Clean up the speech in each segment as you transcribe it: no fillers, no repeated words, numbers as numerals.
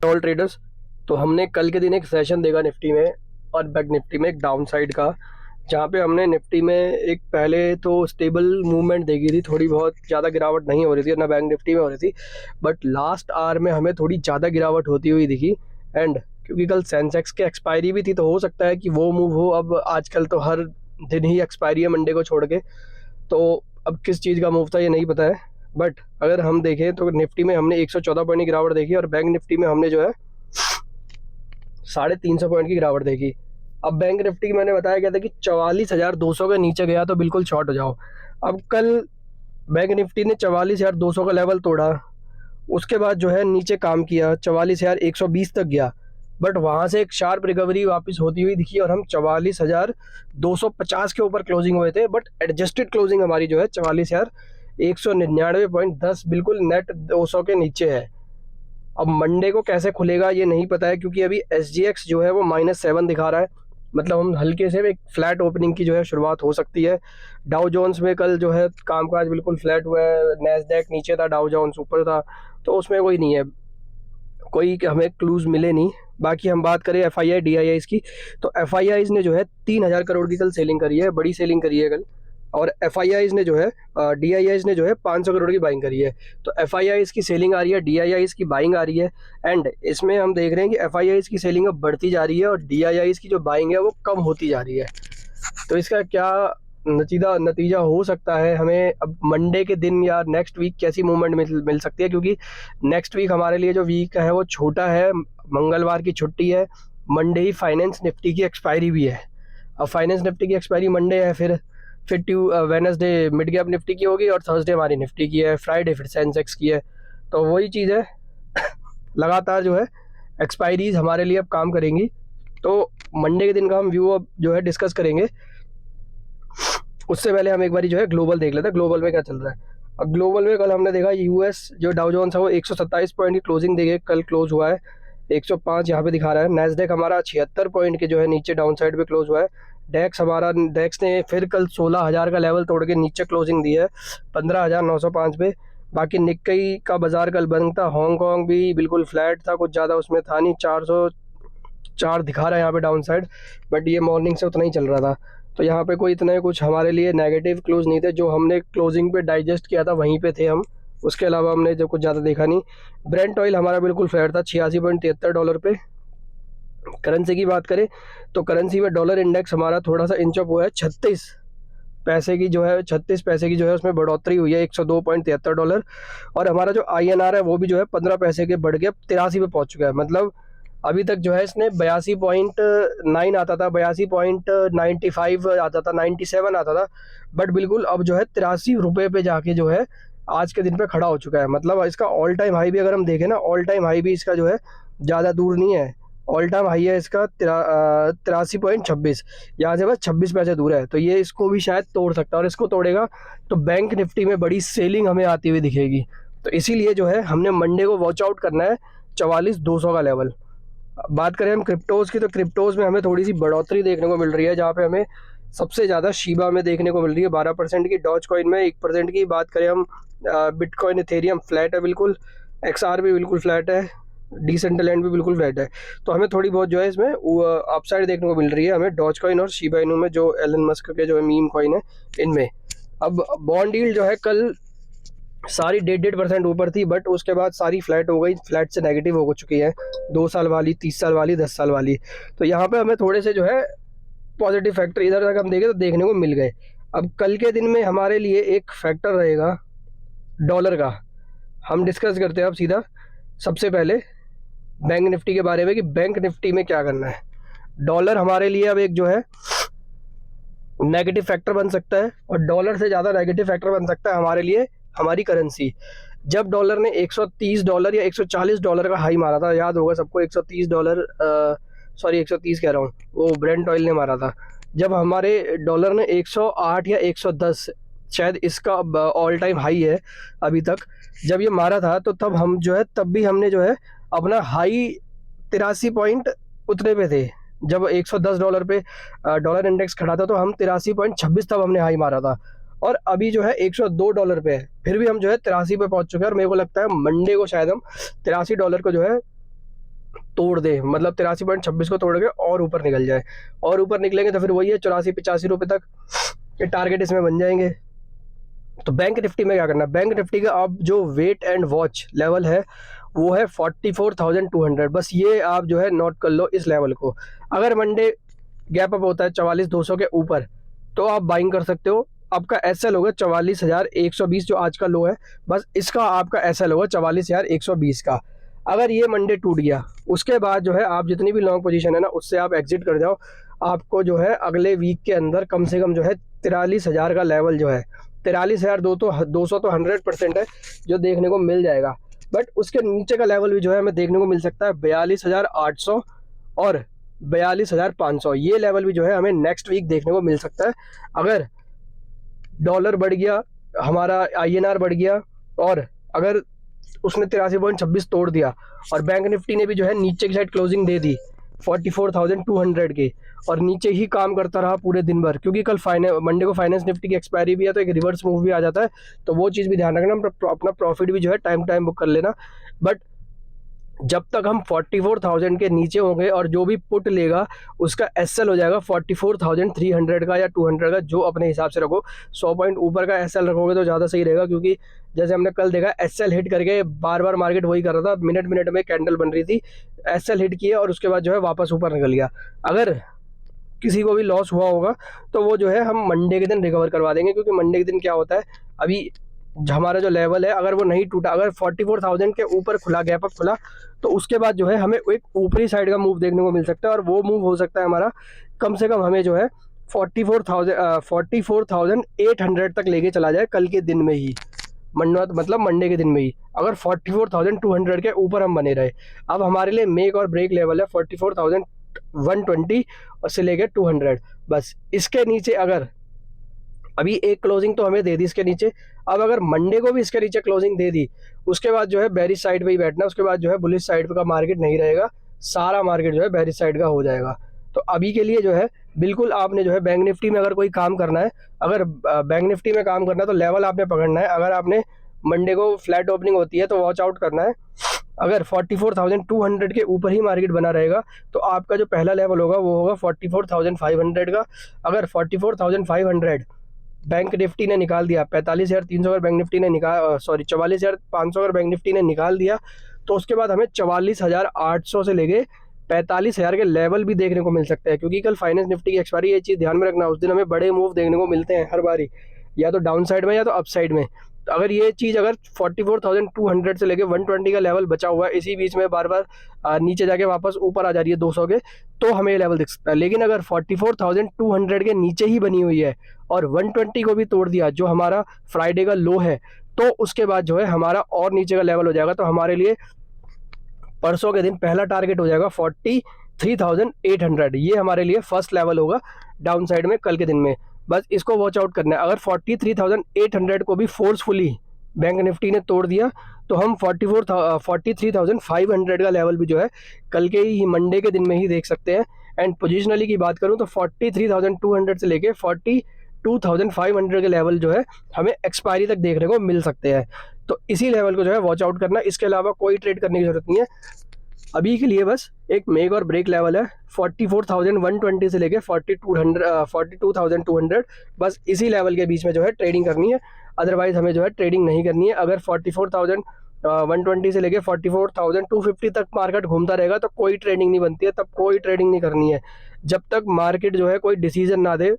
All traders. तो हमने कल के दिन एक सेशन देखा निफ्टी में और बैंक निफ्टी में एक डाउन साइड का, जहाँ पे हमने निफ्टी में एक पहले तो स्टेबल मूवमेंट देखी थी, थोड़ी बहुत ज़्यादा गिरावट नहीं हो रही थी, ना बैंक निफ्टी में हो रही थी, बट लास्ट आवर में हमें थोड़ी ज़्यादा गिरावट होती हुई दिखी। एंड क्योंकि कल सेंसेक्स की एक्सपायरी भी थी तो हो सकता है कि वो मूव हो। अब आजकल तो हर दिन ही एक्सपायरी है मंडे को छोड़ के, तो अब किस चीज़ का मूव था ये नहीं पता है। बट अगर हम देखें तो निफ्टी में हमने 114 पॉइंट की गिरावट देखी और बैंक निफ्टी में हमने जो है 350 पॉइंट की गिरावट देखी। अब बैंक निफ्टी की मैंने बताया गया था कि 44,200 के नीचे गया तो बिल्कुल शॉर्ट हो जाओ। अब कल बैंक निफ्टी ने 44,200 का लेवल तोड़ा, उसके बाद जो है नीचे काम किया, 44,120 तक गया, बट वहाँ से एक शार्प रिकवरी वापस होती हुई दिखी और हम 44,250 के ऊपर क्लोजिंग हुए थे। बट एडजस्टेड क्लोजिंग हमारी जो है 44,199.10, बिल्कुल नेट 200 के नीचे है। अब मंडे को कैसे खुलेगा ये नहीं पता है, क्योंकि अभी SGX जो है वो -7 दिखा रहा है, मतलब हम हल्के से एक फ्लैट ओपनिंग की जो है शुरुआत हो सकती है। डाउ जोन्स में कल जो है कामकाज बिल्कुल फ्लैट हुआ है, नैस्डैक नीचे था, डाउ जोन्स ऊपर था, तो उसमें कोई नहीं है, कोई हमें क्लूज मिले नहीं। बाकी हम बात करें FII DIIs की, तो FIIs ने जो है 3,000 करोड़ की कल सेलिंग करी है, बड़ी सेलिंग करी है कल। और FIIs ने जो है DIIs ने जो है 500 करोड़ की बाइंग करी है। तो FIIs की सेलिंग आ रही है, DIIs की बाइंग आ रही है। एंड इसमें हम देख रहे हैं कि FIIs की सेलिंग अब बढ़ती जा रही है और DIIs की जो बाइंग है वो कम होती जा रही है। तो इसका क्या नतीजा हो सकता है, हमें अब मंडे के दिन या नेक्स्ट वीक कैसी मूवमेंट मिल सकती है, क्योंकि नेक्स्ट वीक हमारे लिए जो वीक है वो छोटा है, मंगलवार की छुट्टी है, मंडे ही फाइनेंस निफ्टी की एक्सपायरी भी है। अब फाइनेंस निफ्टी की एक्सपायरी मंडे है, फिर वेनसडे मिड गैप निफ्टी की होगी और थर्सडे हमारी निफ्टी की है, फ्राइडे फिर सेंसेक्स की है। तो वही चीज़ है, लगातार जो है एक्सपायरीज हमारे लिए अब काम करेंगी। तो मंडे के दिन का हम व्यू अब जो है डिस्कस करेंगे। उससे पहले हम एक बार जो है ग्लोबल देख लेते हैं, ग्लोबल में क्या चल रहा है। अब ग्लोबल में कल हमने देखा US जो डाउ जोन्स है वो 127 पॉइंट की क्लोजिंग देके कल क्लोज हुआ है, 105 यहाँ पे दिखा रहा है। नैस्डैक हमारा 76 पॉइंट के जो है नीचे डाउन साइड पे क्लोज हुआ है। डेक्स ने फिर कल 16,000 का लेवल तोड़ के नीचे क्लोजिंग दी है 15,905 पे। बाकी निक्कई का बाजार कल बंद था, हांगकॉन्ग भी बिल्कुल फ्लैट था, कुछ ज़्यादा उसमें था नहीं, 404 दिखा रहा है यहाँ पे डाउन साइड, बट ये मॉर्निंग से उतना ही चल रहा था। तो यहाँ पे कोई इतने कुछ हमारे लिए नेगेटिव क्लोज नहीं थे, जो हमने क्लोजिंग पे डाइजेस्ट किया था वहीं पे थे हम, उसके अलावा हमने जो कुछ ज़्यादा देखा नहीं। ब्रेंट ऑयल हमारा बिल्कुल फ्लैट था $86.73 पे। करेंसी की बात करें तो करेंसी में डॉलर इंडेक्स हमारा थोड़ा सा इंच अप हुआ है, 36 पैसे की जो है 36 पैसे की जो है उसमें बढ़ोतरी हुई है, $102.73। और हमारा जो INR है वो भी जो है 15 पैसे के बढ़ के अब 83 पे पहुंच चुका है। मतलब अभी तक जो है इसने 82.9 आता था, 82.95 आता था, 97 आता था, बट बिल्कुल अब जो है 83 रुपये पे जाके जो है आज के दिन पे खड़ा हो चुका है। मतलब इसका ऑल टाइम हाई भी अगर हम देखें ना, ऑल टाइम हाई भी इसका जो है ज़्यादा दूर नहीं है, ऑल टाइम हाई है इसका 83.26, यहाँ से बस 26 पैसे दूर है। तो ये इसको भी शायद तोड़ सकता है, और इसको तोड़ेगा तो बैंक निफ्टी में बड़ी सेलिंग हमें आती हुई दिखेगी। तो इसीलिए जो है हमने मंडे को वॉच आउट करना है 44,200 का लेवल। बात करें हम क्रिप्टोज़ की, तो क्रिप्टोज़ में हमें थोड़ी सी बढ़ोतरी देखने को मिल रही है, जहाँ पे हमें सबसे ज़्यादा शीबा में देखने को मिल रही है 12% की, डॉज कॉइन में 1% की। बात करें हम बिटकॉइन इथेरियम फ्लैट है बिल्कुल, XR भी बिल्कुल फ्लैट है, डिसेंट्रलैंड भी बिल्कुल फ्लैट है। तो हमें थोड़ी बहुत जो है इसमें अपसाइड देखने को मिल रही है हमें डॉज कॉइन और शीबा इनू में, जो एलन मस्क के जो है मीम कॉइन है इनमें। अब बॉन्ड यील्ड जो है कल सारी 1.5% ऊपर थी, बट उसके बाद सारी फ्लैट हो गई, फ्लैट से नेगेटिव हो चुकी है, 2 साल वाली, 30 साल वाली, 10 साल वाली। तो यहाँ पे हमें थोड़े से जो है पॉजिटिव फैक्टर इधर तक हम देखें तो देखने को मिल गए। अब कल के दिन में हमारे लिए एक फैक्टर रहेगा डॉलर का, हम डिस्कस करते हैं अब सीधा सबसे पहले बैंक निफ्टी के बारे में कि बैंक निफ्टी में क्या करना है। डॉलर हमारे लिए अब एक जो है नेगेटिव फैक्टर बन सकता है, और डॉलर से ज़्यादा नेगेटिव फैक्टर बन सकता है हमारे लिए हमारी करेंसी। जब डॉलर ने $130 या $140 का हाई मारा था, याद होगा सबको, $130, सॉरी 130 कह रहा हूँ, वो ब्रेंट ऑयल ने मारा था। जब हमारे डॉलर ने 108 या 110, शायद इसका ऑल टाइम हाई है अभी तक, जब ये मारा था तो तब हम जो है, तब भी हमने जो है अपना हाई 83 पॉइंट उतने पे थे। जब $110 पे डॉलर इंडेक्स खड़ा था तो हम 83.26 तब हमने हाई मारा था, और अभी जो है $102 पे है, फिर भी हम जो है 83 पे पहुंच चुके हैं। और मेरे को लगता है मंडे को शायद हम $83 को जो है तोड़ दे, मतलब 83.26 को तोड़ के और ऊपर निकल जाए, और ऊपर निकलेंगे तो फिर वही है 84-85 रुपये तक के टारगेट इसमें बन जाएंगे। तो बैंक निफ्टी में क्या करना है, बैंक निफ्टी का अब जो वेट एंड वॉच लेवल है वो है 44,200। बस ये आप जो है नोट कर लो इस लेवल को। अगर मंडे गैप अप होता है 44,200 के ऊपर तो आप बाइंग कर सकते हो। आपका एसएल होगा 44,120 जो आज का लो है, बस इसका आपका एसएल होगा 44,120 का। अगर ये मंडे टूट गया उसके बाद जो है आप जितनी भी लॉन्ग पोजीशन है ना उससे आप एग्जिट कर जाओ। आपको जो है अगले वीक के अंदर कम से कम जो है 43,000 का लेवल जो है 43,200 तो 100% है जो देखने को मिल जाएगा। बट उसके नीचे का लेवल भी जो है हमें देखने को मिल सकता है 42,800 और 42,500। ये लेवल भी जो है हमें नेक्स्ट वीक देखने को मिल सकता है। अगर डॉलर बढ़ गया, हमारा आईएनआर बढ़ गया और अगर उसने 83.26 तोड़ दिया और बैंक निफ्टी ने भी जो है नीचे की साइड क्लोजिंग दे दी 44,200 के और नीचे ही काम करता रहा पूरे दिन भर, क्योंकि कल मंडे को फाइनेंस निफ्टी की एक्सपायरी भी है तो एक रिवर्स मूव भी आ जाता है, तो वो चीज़ भी ध्यान रखना, अपना प्रॉफिट भी जो है टाइम टाइम बुक कर लेना। बट जब तक हम 44,000 के नीचे होंगे और जो भी पुट लेगा उसका एसएल हो जाएगा 44,300 का या 200 का, जो अपने हिसाब से रखो। 100 पॉइंट ऊपर का एसएल रखोगे तो ज़्यादा सही रहेगा, क्योंकि जैसे हमने कल देखा एसएल हिट करके बार बार मार्केट वही कर रहा था, मिनट मिनट में कैंडल बन रही थी, एसएल हिट किया और उसके बाद जो है वापस ऊपर निकल गया। अगर किसी को भी लॉस हुआ होगा तो वो जो है हम मंडे के दिन रिकवर करवा देंगे, क्योंकि मंडे के दिन क्या होता है, अभी हमारा जो लेवल है अगर वो नहीं टूटा, अगर 44,000 के ऊपर खुला, गैप अप खुला, तो उसके बाद जो है हमें एक ऊपरी साइड का मूव देखने को मिल सकता है और वो मूव हो सकता है हमारा कम से कम हमें जो है 44,800 तक लेके चला जाए कल के दिन में ही, मतलब मंडे के दिन में ही, अगर 44,200 के ऊपर हम बने रहे। अब हमारे लिए मेक और ब्रेक लेवल है 44,120 और से लेके 200। बस इसके नीचे अगर अभी एक क्लोजिंग तो हमें दे दी इसके नीचे, अब अगर मंडे को भी इसके नीचे क्लोजिंग दे दी उसके बाद जो है बेरिश साइड पे ही बैठना, उसके बाद जो है बुलिश साइड का मार्केट नहीं रहेगा, सारा मार्केट जो है बेरिश साइड का हो जाएगा। तो अभी के लिए जो है बिल्कुल आपने जो है बैंक निफ्टी में अगर कोई काम करना है, अगर बैंक निफ्टी में काम करना है तो लेवल आपने पकड़ना है। अगर आपने मंडे को फ्लैट ओपनिंग होती है तो वॉच आउट करना है। अगर 44,200 के ऊपर ही मार्केट बना रहेगा तो आपका जो पहला लेवल होगा वो होगा 44,500 का। अगर 44,500 बैंक निफ्टी ने निकाल दिया, 45,300 अगर बैंक निफ्टी ने 44,500 अगर बैंक निफ्टी ने निकाल दिया, तो उसके बाद हमें 44,800 से लेके 45,000 के लेवल भी देखने को मिल सकते हैं, क्योंकि कल फाइनेंस निफ्टी की एक्सपायरी, ये चीज़ ध्यान में रखना, उस दिन हमें बड़े मूव देखने को मिलते हैं हर बारी, या तो डाउन साइड में या तो अप साइड में। तो अगर ये चीज़ अगर 44,200 से लेके 120 का लेवल बचा हुआ है, इसी बीच में बार बार नीचे जाके वापस ऊपर आ जा रही है 200 के, तो हमें ये लेवल दिख सकता है। लेकिन अगर 44,200 के नीचे ही बनी हुई है और 120 को भी तोड़ दिया जो हमारा फ्राइडे का लो है, तो उसके बाद जो है हमारा और नीचे का लेवल हो जाएगा। तो हमारे लिए परसों के दिन पहला टारगेट हो जाएगा 43,800, ये हमारे लिए फर्स्ट लेवल होगा डाउन साइड में कल के दिन में। बस इसको वॉच आउट करना है। अगर 43,800 को भी फोर्सफुली बैंक निफ्टी ने तोड़ दिया तो हम 43,500 का लेवल भी जो है कल के ही मंडे के दिन में ही देख सकते हैं। एंड पोजिशनली की बात करूं तो 43,200 से लेके 42,500 के लेवल जो है हमें एक्सपायरी तक देखने को मिल सकते हैं। तो इसी लेवल को जो है वॉच आउट करना, इसके अलावा कोई ट्रेड करने की जरूरत नहीं है अभी के लिए। बस एक मेक और ब्रेक लेवल है 44,120 से लेके 42,200, बस इसी लेवल के बीच में जो है ट्रेडिंग करनी है, अदरवाइज हमें जो है ट्रेडिंग नहीं करनी है। अगर 44,120 से लेके 44,250 तक मार्केट घूमता रहेगा तो कोई ट्रेडिंग नहीं बनती है, तब कोई ट्रेडिंग नहीं करनी है जब तक मार्केट जो है कोई डिसीजन ना दे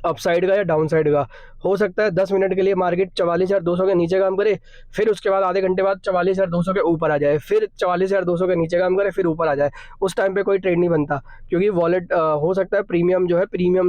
अप साइड का या डाउन साइड का। हो सकता है 10 मिनट के लिए मार्केट 44,200 के नीचे काम करे, फिर उसके बाद आधे घंटे बाद 44,200 के ऊपर आ जाए, फिर 44,200 के नीचे काम करे, फिर ऊपर आ जाए। उस टाइम पे कोई ट्रेड नहीं बनता, क्योंकि वॉलेट हो सकता है प्रीमियम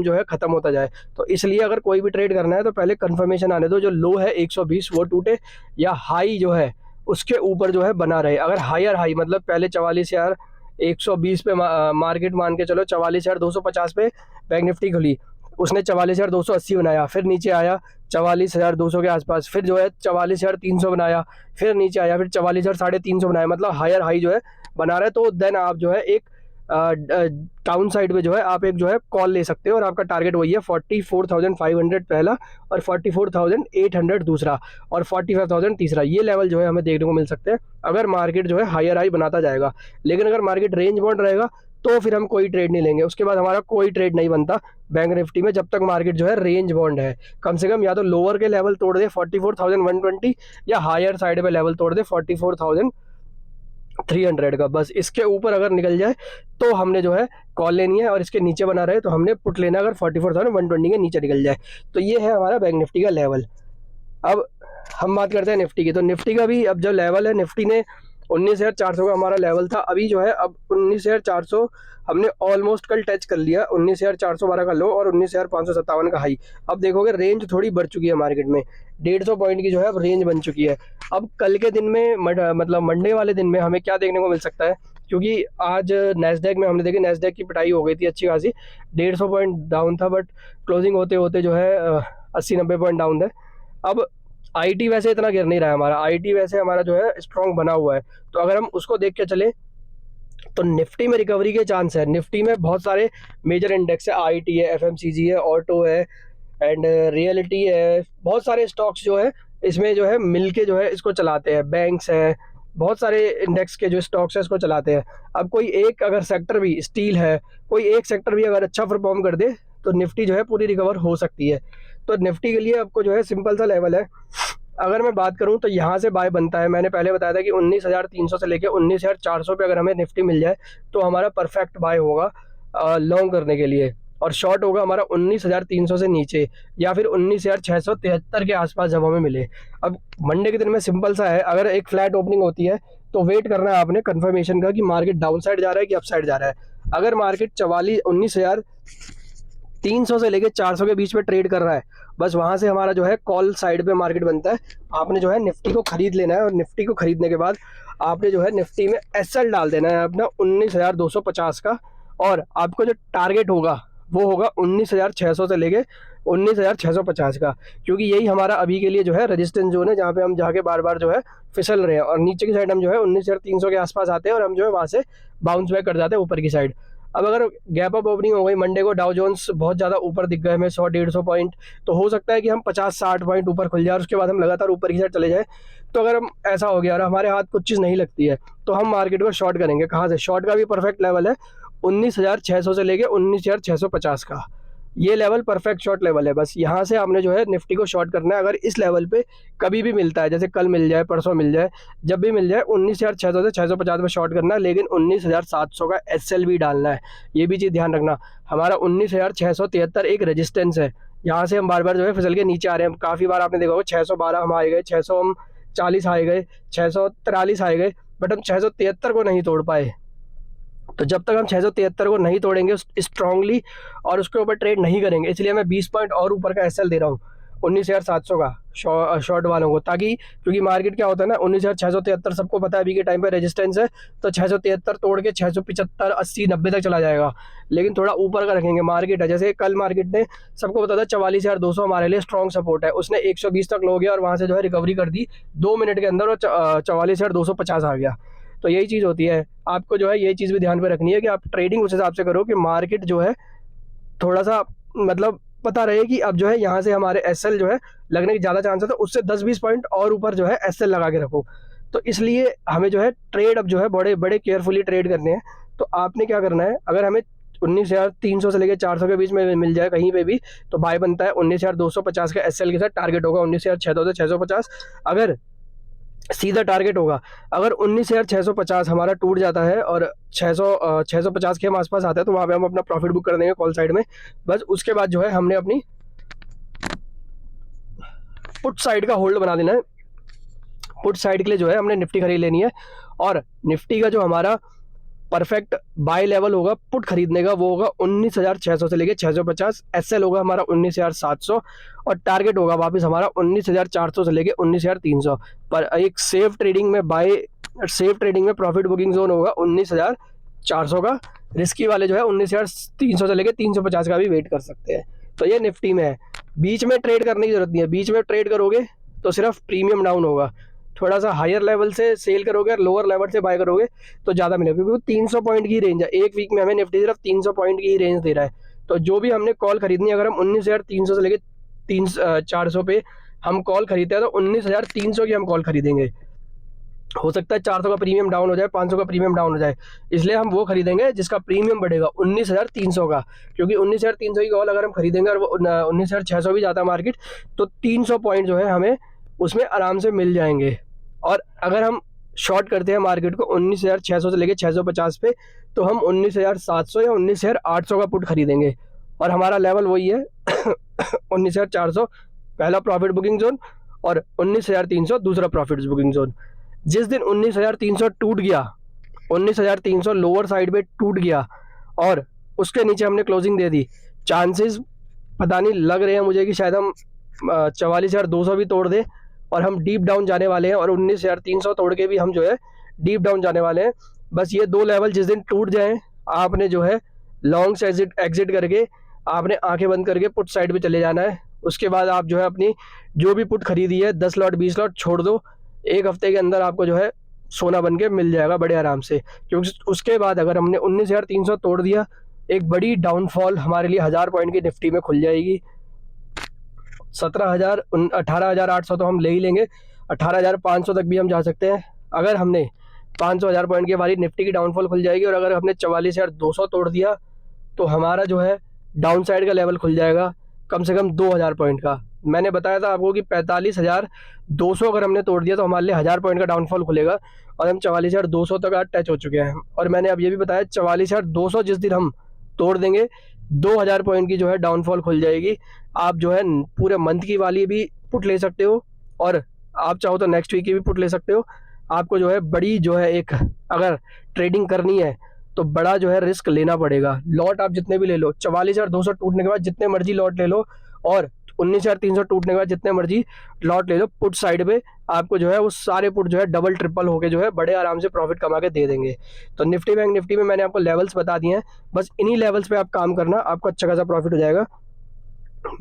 जो है खत्म होता जाए। तो इसलिए अगर कोई भी ट्रेड करना है तो पहले कंफर्मेशन आने दो, जो लो है 120 वो टूटे या हाई जो है उसके ऊपर जो है बना रहे। अगर हायर हाई मतलब पहले 44,120 पे मार्केट मान के चलो, 44,250 पे बैंक निफ्टी खुली, उसने 44,280 बनाया, फिर नीचे आया 44,200 के आसपास, फिर जो है 44,300 बनाया, फिर नीचे आया, फिर 44,350 बनाया, मतलब हायर हाई जो है बना रहा है। तो देन आप जो है एक टाउन साइड पे जो है आप एक जो है कॉल ले सकते हो और आपका टारगेट वही है 44,500 पहला और 44,800 दूसरा और 45,000 तीसरा। ये लेवल जो है हमें देखने को मिल सकते हैं अगर मार्केट जो है हायर हाई बनाता जाएगा। लेकिन अगर मार्केट रेंज बाउंड रहेगा तो फिर हम कोई ट्रेड नहीं लेंगे, उसके बाद हमारा कोई ट्रेड नहीं बनता बैंक निफ्टी में जब तक मार्केट जो है रेंज बाउंड है। कम से कम या तो लोअर के लेवल तोड़ दे 44,120 या हायर साइड पे लेवल तोड़ दे 44,300 का, बस इसके ऊपर अगर निकल जाए तो हमने जो है कॉल लेनी है और इसके नीचे बना रहे तो हमने पुट लेना अगर 44,120 के नीचे निकल जाए। तो ये है हमारा बैंक निफ्टी का लेवल। अब हम बात करते हैं निफ्टी की। तो निफ्टी का भी अब जो लेवल है, निफ्टी ने 19,400 का हमारा लेवल था, अभी जो है अब 19,400 हमने ऑलमोस्ट कल टच कर लिया। 19,412 का लो और 19,557 का हाई। अब देखोगे रेंज थोड़ी बढ़ चुकी है मार्केट में, 150 पॉइंट की जो है अब रेंज बन चुकी है। अब कल के दिन में मतलब मंडे वाले दिन में हमें क्या देखने को मिल सकता है, क्योंकि आज नैस्डैक में हमने देखी नैस्डैक की पिटाई हो गई थी अच्छी खासी, 150 पॉइंट डाउन था, बट क्लोजिंग होते होते जो है 80-90 पॉइंट डाउन है। अब आईटी वैसे इतना गिर नहीं रहा है हमारा, आईटी वैसे हमारा जो है स्ट्रॉन्ग बना हुआ है। तो अगर हम उसको देख के चले तो निफ्टी में रिकवरी के चांस है। निफ्टी में बहुत सारे मेजर इंडेक्स है, आईटी है, एफएमसीजी है, ऑटो है एंड रियलिटी है, बहुत सारे स्टॉक्स जो है इसमें जो है मिलके जो है इसको चलाते हैं। बैंक्स है, बहुत सारे इंडेक्स के जो स्टॉक्स है इसको चलाते हैं। अब कोई एक अगर सेक्टर भी, स्टील है, कोई एक सेक्टर भी अगर अच्छा परफॉर्म कर दे तो निफ्टी जो है पूरी रिकवर हो सकती है। तो निफ्टी के लिए आपको जो है सिंपल सा लेवल है, अगर मैं बात करूं तो यहाँ से बाय बनता है। मैंने पहले बताया था कि 19,300 से लेकर 19,400 पे अगर हमें निफ्टी मिल जाए तो हमारा परफेक्ट बाय होगा लॉन्ग करने के लिए, और शॉर्ट होगा हमारा 19,300 से नीचे या फिर 19,673 के आसपास जब हमें मिले। अब मंडे के दिन में सिंपल सा है, अगर एक फ्लैट ओपनिंग होती है तो वेट करना है आपने कंफर्मेशन का कि मार्केट डाउन साइड जा रहा है कि अप साइड जा रहा है। अगर मार्केट 19,300 से लेकर 400 के बीच में ट्रेड कर रहा है, बस वहां से हमारा जो है कॉल साइड पे मार्केट बनता है। आपने जो है निफ्टी को खरीद लेना है और निफ्टी को खरीदने के बाद आपने जो है निफ्टी में एसएल डाल देना है अपना 19,250 का, और आपको जो टारगेट होगा वो होगा 19,600 से लेके 19,650 का, क्योंकि यही हमारा अभी के लिए जो है रेजिस्टेंस जोन है जहाँ पे हम जाके बार बार जो है फिसल रहे हैं। और नीचे की साइड हम जो है 19,300 के आसपास आते हैं और हम जो है वहाँ से बाउंस बैक कर जाते हैं ऊपर की साइड। अब अगर गैप अप ओपनिंग हो गई मंडे को, डाउ जोन्स बहुत ज़्यादा ऊपर दिख गए हमें 100-150 पॉइंट, तो हो सकता है कि हम 50-60 पॉइंट ऊपर खुल जाए और उसके बाद हम लगातार ऊपर की साइड चले जाए। तो अगर हम ऐसा हो गया और हमारे हाथ कुछ चीज़ नहीं लगती है तो हम मार्केट को शॉर्ट करेंगे। कहाँ से? शॉर्ट का भी परफेक्ट लेवल है 19,600 से लेके 19,650 का, ये लेवल परफेक्ट शॉर्ट लेवल है। बस यहाँ से आपने जो है निफ्टी को शॉर्ट करना है। अगर इस लेवल पे कभी भी मिलता है, जैसे कल मिल जाए, परसों मिल जाए, जब भी मिल जाए 19,600 से 650 में शॉर्ट करना है, लेकिन 19,700 का एसएल भी डालना है। ये भी चीज़ ध्यान रखना, हमारा 19,673 एक रेजिस्टेंस है, यहाँ से हम बार बार जो है फिसल के नीचे आ रहे हैं। काफ़ी बार आपने देखा होगा 612 हम आए गए, 640 आए गए, 643 आए गए, बट हम 673 को नहीं तोड़ पाए। तो जब तक हम 673 को नहीं तोड़ेंगे स्ट्रांगली और उसके ऊपर ट्रेड नहीं करेंगे, इसलिए मैं 20 पॉइंट और ऊपर का एसएल दे रहा हूँ 19,700 का शॉर्ट वालों को, ताकि क्योंकि मार्केट क्या होता है ना, 19,673 सबको पता है अभी के टाइम पे रेजिस्टेंस है, तो 673 तोड़ के 675, 80, 90 तक चला जाएगा। लेकिन थोड़ा ऊपर का रखेंगे। मार्केट है जैसे कल मार्केट ने, सबको पता था 44,200 हमारे लिए स्ट्रॉन्ग सपोर्ट है, उसने 120 तक लो गया और वहाँ से जो है रिकवरी कर दी 2 मिनट के अंदर और 44,250 आ गया। तो यही चीज़ होती है, आपको जो है ये चीज़ भी ध्यान पे रखनी है कि आप ट्रेडिंग उस हिसाब से करो कि मार्केट जो है थोड़ा सा मतलब पता रहे कि अब जो है यहाँ से हमारे एसएल जो है लगने की ज़्यादा चांस है, तो उससे 10-20 पॉइंट और ऊपर जो है एसएल लगा के रखो। तो इसलिए हमें जो है ट्रेड अब जो है बड़े बड़े केयरफुली ट्रेड करने हैं। तो आपने क्या करना है, अगर हमें 19,300 से लेकर 400 के बीच में मिल जाए कहीं पे भी तो बाय बनता है 19,250 का एसएल के साथ। टारगेट होगा 19,600 से 650, अगर सीधा टारगेट होगा। अगर 19,650 हमारा टूट जाता है और 650 के हम आसपास आते हैं तो वहाँ पे हम अपना प्रॉफिट बुक कर देंगे कॉल साइड में। बस उसके बाद जो है हमने अपनी पुट साइड का होल्ड बना देना है। पुट साइड के लिए जो है हमने निफ्टी खरीद लेनी है, और निफ्टी का जो हमारा परफेक्ट बाय लेवल होगा पुट खरीदने का वो होगा 19,600 से लेके 650। एसएल होगा हमारा 19,700 और टारगेट होगा वापस हमारा 19,400 से लेके 19,300 पर। एक सेफ ट्रेडिंग में प्रॉफिट बुकिंग जोन होगा 19,400 का। रिस्की वाले जो है 19,300 से लेके 350 का भी वेट कर सकते हैं। तो ये निफ्टी में है, बीच में ट्रेड करने की जरूरत नहीं है। बीच में ट्रेड करोगे तो सिर्फ प्रीमियम डाउन होगा। थोड़ा सा हायर लेवल से सेल करोगे और लोअर लेवल से बाय करोगे तो ज़्यादा मिलेगा, क्योंकि 300 पॉइंट की रेंज है। एक वीक में हमें निफ्टी सिर्फ 300 पॉइंट की रेंज दे रहा है। तो जो भी हमने कॉल खरीदनी है, अगर हम 19,300 से लेके 400 पे हम कॉल खरीदते हैं तो 19,300 की हम कॉल खरीदेंगे। हो सकता है 400 का प्रीमियम डाउन हो जाए, 500 का प्रीमियम डाउन हो जाए, इसलिए हम वो खरीदेंगे जिसका प्रीमियम बढ़ेगा 19,300 का। क्योंकि 19,300 की कॉल अगर हम खरीदेंगे और वो 19,600 भी जाता है मार्केट, तो 300 पॉइंट जो है हमें उसमें आराम से मिल जाएंगे। और अगर हम शॉर्ट करते हैं मार्केट को 19,600 से लेके 650 पे, तो हम 19,700 या 19,800 का पुट खरीदेंगे और हमारा लेवल वही है 19,400 पहला प्रॉफिट बुकिंग जोन और 19,300 दूसरा प्रॉफिट बुकिंग जोन। जिस दिन 19,300 टूट गया, 19,300 लोअर साइड पे टूट गया और उसके नीचे हमने क्लोजिंग दे दी, चांसेस पता नहीं लग रहे हैं मुझे कि शायद हम 44,200 भी तोड़ दें और हम डीप डाउन जाने वाले हैं, और 19,300 तोड़ के भी हम जो है डीप डाउन जाने वाले हैं। बस ये दो लेवल जिस दिन टूट जाएं, आपने जो है लॉन्ग से एग्जिट करके आपने आंखें बंद करके पुट साइड पे चले जाना है। उसके बाद आप जो है अपनी जो भी पुट खरीदी है 10 लॉट 20 लॉट छोड़ दो, एक हफ्ते के अंदर आपको जो है सोना बन के मिल जाएगा बड़े आराम से। क्योंकि उसके बाद अगर हमने 19,300 तोड़ दिया, एक बड़ी डाउनफॉल हमारे लिए 1000 पॉइंट की निफ्टी में खुल जाएगी। 17,000 18,800 तो हम ले ही लेंगे, 18,500 तक भी हम जा सकते हैं। अगर हमने 500,000 पॉइंट की हमारी निफ्टी की डाउनफॉल खुल जाएगी, और अगर हमने 44,200 तोड़ दिया तो हमारा जो है डाउन साइड का लेवल खुल जाएगा कम से कम 2,000 पॉइंट का। मैंने बताया था आपको कि 45,200 अगर हमने तोड़ दिया तो हमारे लिए 1000 पॉइंट का डाउनफॉल खुलेगा, और हम 44,200 तक आज टच हो चुके हैं। और मैंने अब ये भी बताया 44,200 जिस दिन हम तोड़ देंगे 2,000 पॉइंट की जो है डाउनफॉल खुल जाएगी। आप जो है पूरे मंथ की वाली भी पुट ले सकते हो, और आप चाहो तो नेक्स्ट वीक की भी पुट ले सकते हो। आपको जो है बड़ी जो है एक अगर ट्रेडिंग करनी है तो बड़ा जो है रिस्क लेना पड़ेगा। लॉट आप जितने भी ले लो, 44,200 टूटने के बाद जितने मर्जी लॉट ले लो, और 19,300 टूटने के बाद जितने मर्जी लॉट ले लो, पुट साइड पे आपको जो है वो सारे पुट जो है डबल ट्रिपल होके जो है बड़े आराम से प्रॉफिट कमा के दे देंगे। तो निफ्टी बैंक निफ्टी में मैंने आपको लेवल्स बता दिए हैं, बस इन्हीं लेवल्स पे आप काम करना, आपको अच्छा खासा प्रॉफिट हो जाएगा।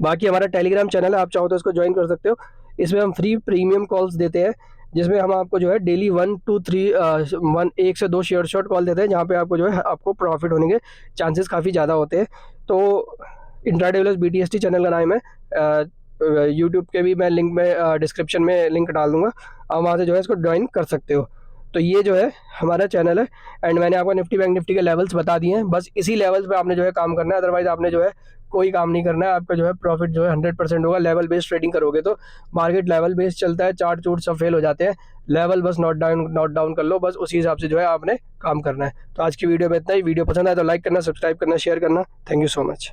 बाकी हमारा टेलीग्राम चैनल है, आप चाहो तो इसको ज्वाइन कर सकते हो। इसमें हम फ्री प्रीमियम कॉल्स देते हैं, जिसमें हम आपको जो है डेली 1 2 3 1 से 2 शॉर्ट कॉल देते हैं, जहाँ पे आपको जो है आपको प्रॉफिट होने के चांसेस काफ़ी ज़्यादा होते हैं। तो इंट्राडे प्लस BTST चैनल का नाम है। यूट्यूब के भी मैं लिंक में डिस्क्रिप्शन में लिंक डाल दूंगा, आप वहाँ से जो है इसको ज्वाइन कर सकते हो। तो ये जो है हमारा चैनल है, एंड मैंने आपको निफ्टी बैंक निफ्टी के लेवल्स बता दिए हैं, बस इसी लेवल्स पे आपने जो है काम करना है। अदरवाइज आपने जो है कोई काम नहीं करना है। आपका जो है प्रॉफिट जो है 100% होगा। लेवल बेस्ड ट्रेडिंग करोगे तो मार्केट लेवल बेस्ड चलता है, चार्ट चूट सब फेल हो जाते हैं। लेवल बस नोट डाउन कर लो, बस उसी हिसाब से जो है आपने काम करना है। तो आज की वीडियो में इतना ही। वीडियो पसंद आए तो लाइक करना, सब्सक्राइब करना, शेयर करना। Thank you so much.